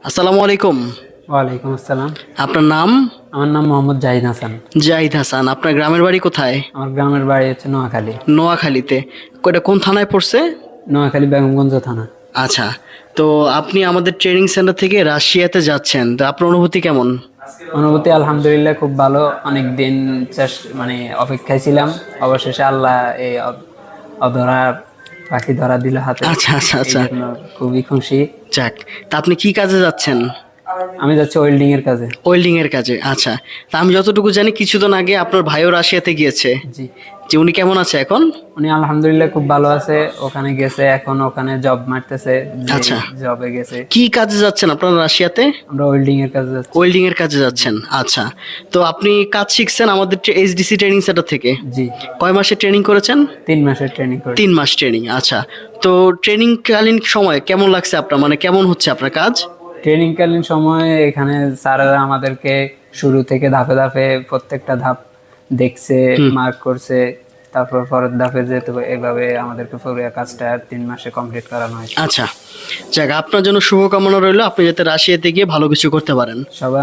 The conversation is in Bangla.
আসসালামু আলাইকুম। ওয়ালাইকুম আসসালাম। আপনার নাম? আমার নাম মোহাম্মদ জাহিদ হাসান। জাহিদ হাসান। আপনার গ্রামের বাড়ি কোথায়? আমার গ্রামের বাড়ি হচ্ছে নোয়াখালী। নোয়াখালীতে। এটা কোন থানায় পড়ছে? নোয়াখালী বেগমগঞ্জ থানা। আচ্ছা। তো আপনি আমাদের ট্রেনিং সেন্টার থেকে রাশিয়াতে যাচ্ছেন, তো আপনার অনুভূতি কেমন? অনুভূতি আলহামদুলিল্লাহ খুব ভালো। অনেক দিন মানে অপেক্ষায় ছিলাম, অবশেষে আল্লাহ এই অধরা পাখি ধরা দিল হাতে। আচ্ছা আচ্ছা এই আচ্ছা। জন্য খুবই খুশি। যাক। তা আপনি কি কাজে যাচ্ছেন? আমি যাচ্ছি ওয়েল্ডিং এর কাজে। ওয়েল্ডিং এর কাজে। আচ্ছা। তা আমি যতটুকু জানি কিছুদিন আগে আপনার ভাইও রাশিয়াতে গিয়েছে, জি, যে উনি কেমন আছে এখন? উনি আলহামদুলিল্লাহ খুব ভালো আছে। ওখানে গেছে, এখন ওখানে জব মারতেছে। আচ্ছা। জবে গেছে। কি কাজে যাচ্ছেন আপনারা রাশিয়াতে? আমরা ওয়েল্ডিং এর কাজে যাচ্ছি। ওয়েল্ডিং এর কাজে যাচ্ছেন। আচ্ছা। তো আপনি কাজ শিখছেন আমাদের এইচডিসি ট্রেনিং সেন্টার থেকে। জি, কয় মাসের ট্রেনিং করেছেন? 3 মাসের ট্রেনিং করি। 3 মাস ট্রেনিং। আচ্ছা। তো ট্রেনিং কালীন সময় কেমন লাগছে আপনার, মানে কেমন হচ্ছে আপনার কাজ? ট্রেনিং কালীন সময়ে এখানে স্যারেরা আমাদেরকে শুরু থেকে ধাপে ধাপে প্রত্যেকটা ধাপ দেখছে, মার্ক করছে। তারপর পরের ধাপে যেতে এভাবে আমাদেরকে পুরো কাজটা 3 মাসে কমপ্লিট করানো হয়েছে। আচ্ছা। যাক, আপনার জন্য শুভকামনা রইলো, আপনি যাতে রাশিয়াতে গিয়ে ভালো কিছু করতে পারেন। সবাই